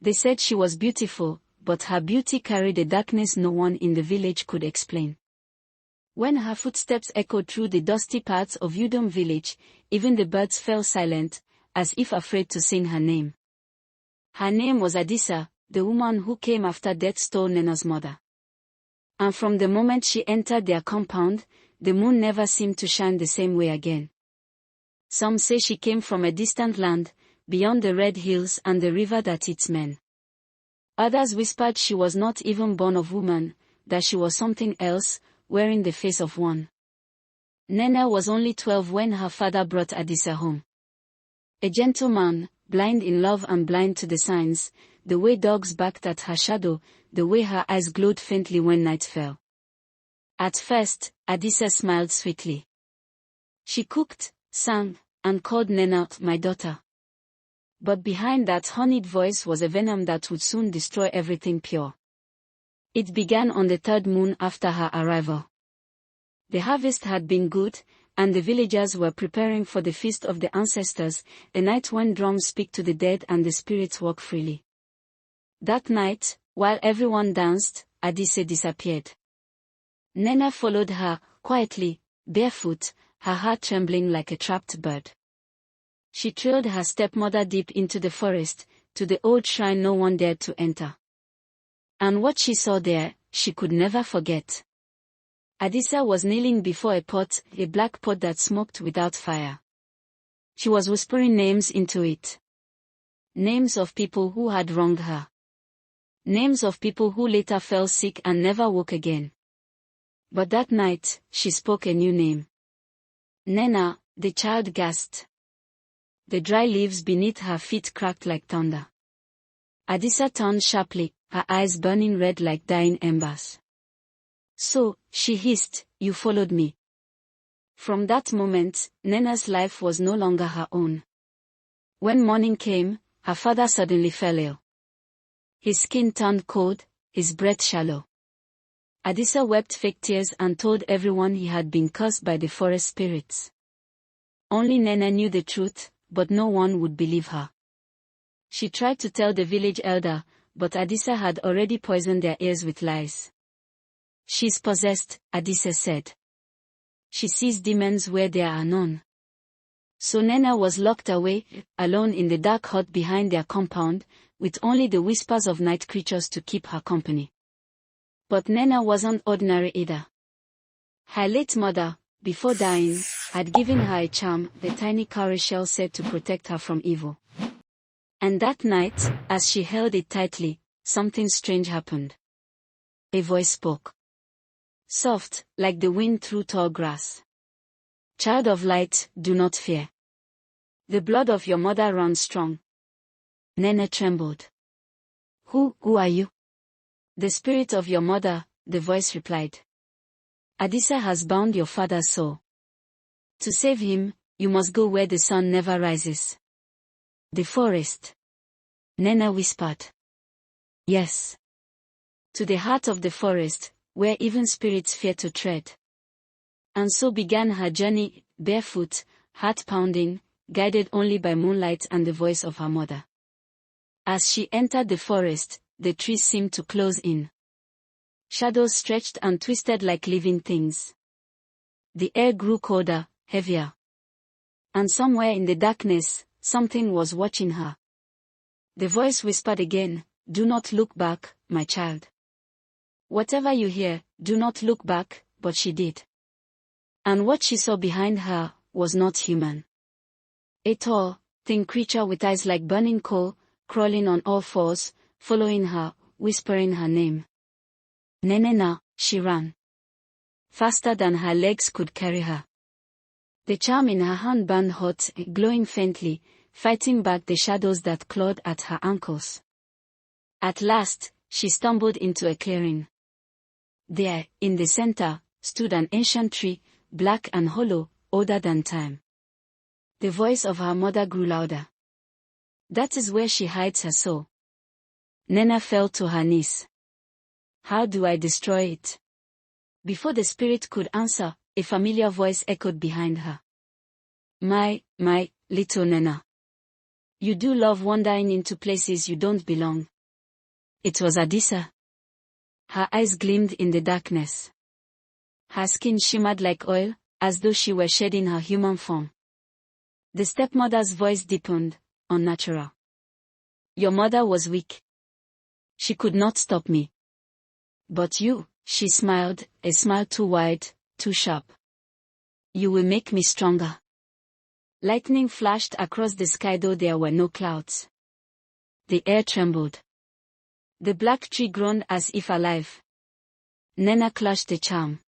They said she was beautiful, but her beauty carried a darkness no one in the village could explain. When her footsteps echoed through the dusty paths of Udom village, even the birds fell silent, as if afraid to sing her name. Her name was Adisa, the woman who came after death stole Nnenna's mother. And from the moment she entered their compound, the moon never seemed to shine the same way again. Some say she came from a distant land, beyond the red hills and the river that eats men. Others whispered she was not even born of woman, that she was something else, wearing the face of one. Nnenna was only 12 when her father brought Adisa home. A gentleman, blind in love and blind to the signs, the way dogs barked at her shadow, the way her eyes glowed faintly when night fell. At first, Adisa smiled sweetly. She cooked, sang, and called Nnenna my daughter. But behind that honeyed voice was a venom that would soon destroy everything pure. It began on the third moon after her arrival. The harvest had been good, and the villagers were preparing for the feast of the ancestors, a night when drums speak to the dead and the spirits walk freely. That night, while everyone danced, Adisa disappeared. Nnenna followed her, quietly, barefoot, her heart trembling like a trapped bird. She trailed her stepmother deep into the forest, to the old shrine no one dared to enter. And what she saw there, she could never forget. Adisa was kneeling before a pot, a black pot that smoked without fire. She was whispering names into it. Names of people who had wronged her. Names of people who later fell sick and never woke again. But that night, she spoke a new name. Nnenna, the child gasped. The dry leaves beneath her feet cracked like thunder. Adisa turned sharply, her eyes burning red like dying embers. So, she hissed, you followed me. From that moment, Nnenna's life was no longer her own. When morning came, her father suddenly fell ill. His skin turned cold, his breath shallow. Adisa wept fake tears and told everyone he had been cursed by the forest spirits. Only Nnenna knew the truth, but no one would believe her. She tried to tell the village elder, but Adisa had already poisoned their ears with lies. She's possessed, Adisa said. She sees demons where there are none. So Nnenna was locked away, alone in the dark hut behind their compound, with only the whispers of night creatures to keep her company. But Nnenna wasn't ordinary either. Her late mother, before dying, had given her a charm, the tiny cowrie shell said to protect her from evil. And that night, as she held it tightly, something strange happened. A voice spoke. Soft, like the wind through tall grass. Child of light, do not fear. The blood of your mother runs strong. Nnenna trembled. Who are you? The spirit of your mother, the voice replied. Adisa has bound your father's soul. To save him, you must go where the sun never rises. The forest. Nnenna whispered. Yes. To the heart of the forest, where even spirits fear to tread. And so began her journey, barefoot, heart pounding, guided only by moonlight and the voice of her mother. As she entered the forest, the trees seemed to close in. Shadows stretched and twisted like living things. The air grew colder, heavier. And somewhere in the darkness, something was watching her. The voice whispered again, do not look back, my child. Whatever you hear, do not look back, but she did. And what she saw behind her was not human. A tall, thin creature with eyes like burning coal, crawling on all fours, following her, whispering her name. Nnenna, she ran. Faster than her legs could carry her. The charm in her hand burned hot, glowing faintly, fighting back the shadows that clawed at her ankles. At last, she stumbled into a clearing. There, in the center, stood an ancient tree, black and hollow, older than time. The voice of her mother grew louder. That is where she hides her soul. Nnenna fell to her knees. How do I destroy it? Before the spirit could answer, a familiar voice echoed behind her. My little Nnenna. You do love wandering into places you don't belong. It was Adisa. Her eyes gleamed in the darkness. Her skin shimmered like oil, as though she were shedding her human form. The stepmother's voice deepened, unnatural. Your mother was weak. She could not stop me. But you, she smiled, a smile too wide, too sharp. You will make me stronger. Lightning flashed across the sky though there were no clouds. The air trembled. The black tree groaned as if alive. Nnenna clutched the charm.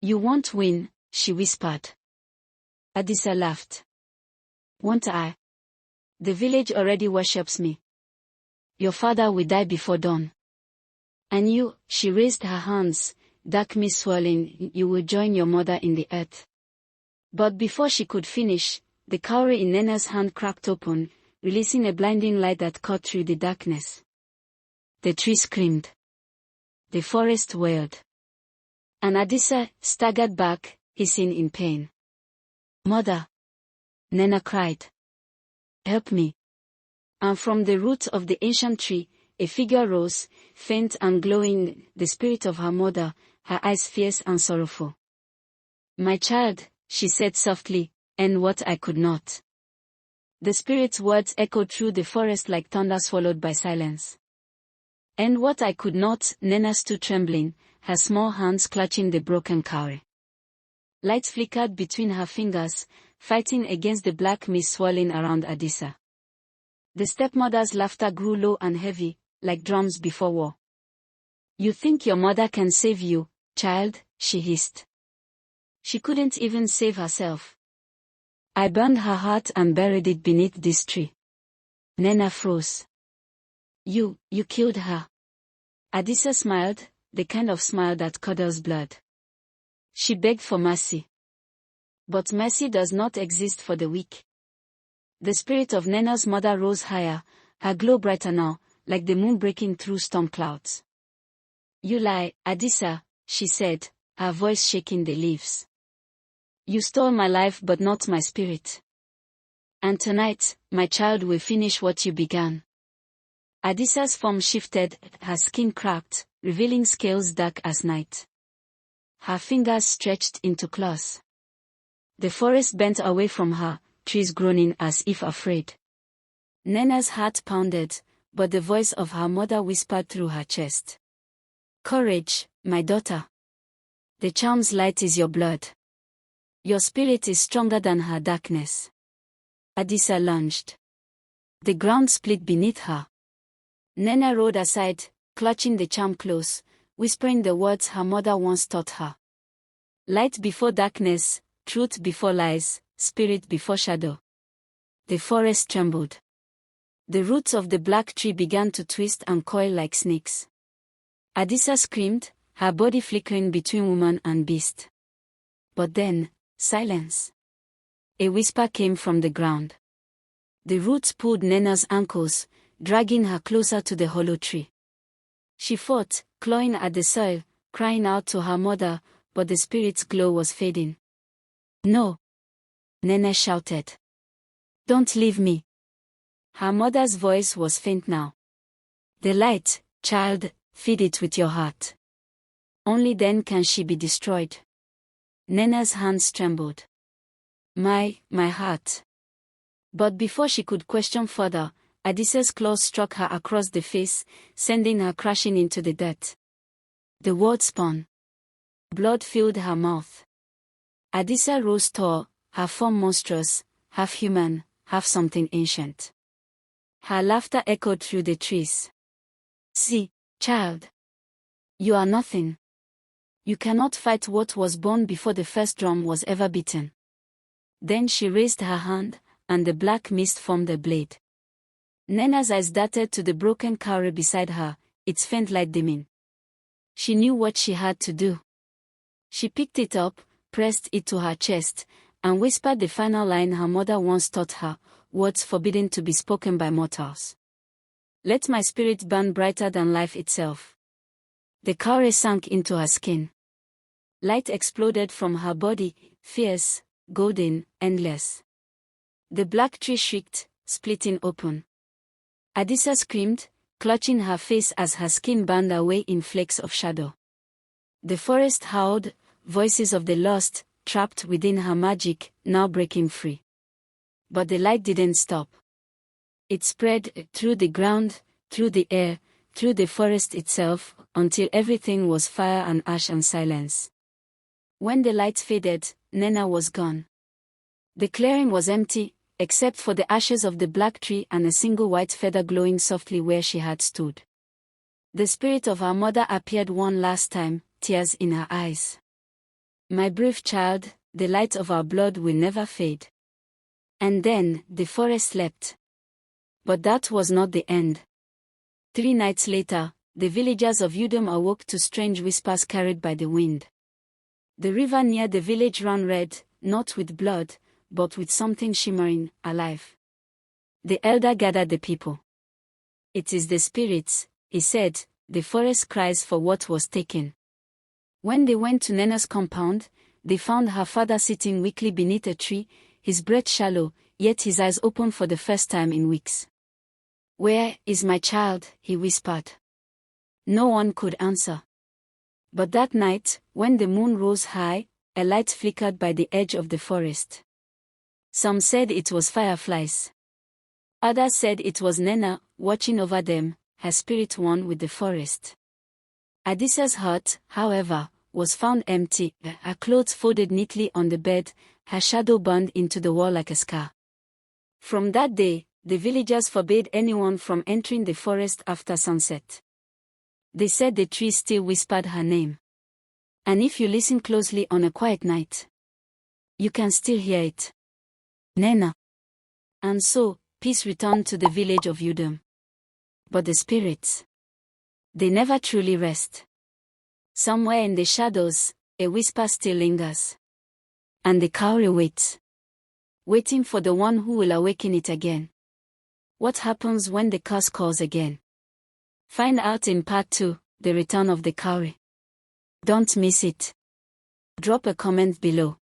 You won't win, she whispered. Adisa laughed. Won't I? The village already worships me. Your father will die before dawn. And you, she raised her hands, dark mist swirling, you will join your mother in the earth. But before she could finish, the cowrie in Nnenna's hand cracked open, releasing a blinding light that cut through the darkness. The tree screamed. The forest wailed. And Adisa staggered back, hissing in pain. Mother! Nnenna cried. Help me. And from the roots of the ancient tree, a figure rose, faint and glowing, the spirit of her mother, her eyes fierce and sorrowful. My child, she said softly, and what I could not. The spirit's words echoed through the forest like thunder swallowed by silence. And what I could not, Nnenna stood trembling, her small hands clutching the broken cowrie. Light flickered between her fingers, fighting against the black mist swirling around Adisa. The stepmother's laughter grew low and heavy, like drums before war. You think your mother can save you, child, she hissed. She couldn't even save herself. I burned her heart and buried it beneath this tree. Nnenna froze. You killed her. Adisa smiled, the kind of smile that curdles blood. She begged for mercy. But mercy does not exist for the weak. The spirit of Nnenna's mother rose higher, her glow brighter now, like the moon breaking through storm clouds. You lie, Adisa, she said, her voice shaking the leaves. You stole my life but not my spirit. And tonight, my child will finish what you began. Adisa's form shifted, her skin cracked, revealing scales dark as night. Her fingers stretched into claws. The forest bent away from her, trees groaning as if afraid. Nnenna's heart pounded, but the voice of her mother whispered through her chest. Courage, my daughter. The charm's light is your blood. Your spirit is stronger than her darkness. Adisa lunged. The ground split beneath her. Nnenna rode aside, clutching the charm close, whispering the words her mother once taught her. Light before darkness, truth before lies, spirit before shadow. The forest trembled. The roots of the black tree began to twist and coil like snakes. Adisa screamed, her body flickering between woman and beast. But then, silence. A whisper came from the ground. The roots pulled Nnenna's ankles, dragging her closer to the hollow tree. She fought, clawing at the soil, crying out to her mother, but the spirit's glow was fading. No! Nnenna shouted. Don't leave me. Her mother's voice was faint now. The light, child, feed it with your heart. Only then can she be destroyed. Nnenna's hands trembled. My heart. But before she could question further, Adisa's claws struck her across the face, sending her crashing into the dirt. The world spun. Blood filled her mouth. Adisa rose tall, her form monstrous, half human, half something ancient. Her laughter echoed through the trees. See, child. You are nothing. You cannot fight what was born before the first drum was ever beaten. Then she raised her hand, and the black mist formed a blade. Nnenna's eyes darted to the broken cowrie beside her, its faint light dimming. She knew what she had to do. She picked it up, pressed it to her chest, and whispered the final line her mother once taught her, words forbidden to be spoken by mortals. Let my spirit burn brighter than life itself. The cowrie sank into her skin. Light exploded from her body, fierce, golden, endless. The black tree shrieked, splitting open. Adisa screamed, clutching her face as her skin burned away in flakes of shadow. The forest howled, voices of the lost, trapped within her magic, now breaking free. But the light didn't stop. It spread through the ground, through the air, through the forest itself, until everything was fire and ash and silence. When the light faded, Nnenna was gone. The clearing was empty, except for the ashes of the black tree and a single white feather glowing softly where she had stood. The spirit of her mother appeared one last time, tears in her eyes. My brave child, the light of our blood will never fade. And then, the forest slept. But that was not the end. 3 nights later, the villagers of Udom awoke to strange whispers carried by the wind. The river near the village ran red, not with blood, but with something shimmering, alive. The elder gathered the people. "It is the spirits," he said, "the forest cries for what was taken." When they went to Nnenna's compound, they found her father sitting weakly beneath a tree, his breath shallow, yet his eyes open for the first time in weeks. "Where is my child?" he whispered. No one could answer. But that night, when the moon rose high, a light flickered by the edge of the forest. Some said it was fireflies. Others said it was Nnenna, watching over them, her spirit one with the forest. Adisa's hut, however, was found empty, her clothes folded neatly on the bed, her shadow burned into the wall like a scar. From that day, the villagers forbade anyone from entering the forest after sunset. They said the trees still whispered her name. And if you listen closely on a quiet night, you can still hear it. Nnenna. And so, peace returned to the village of Udom. But the spirits, they never truly rest. Somewhere in the shadows, a whisper still lingers. And the cowrie waits, waiting for the one who will awaken it again. What happens when the curse calls again? Find out in part 2, The Return of the Cowrie. Don't miss it. Drop a comment below.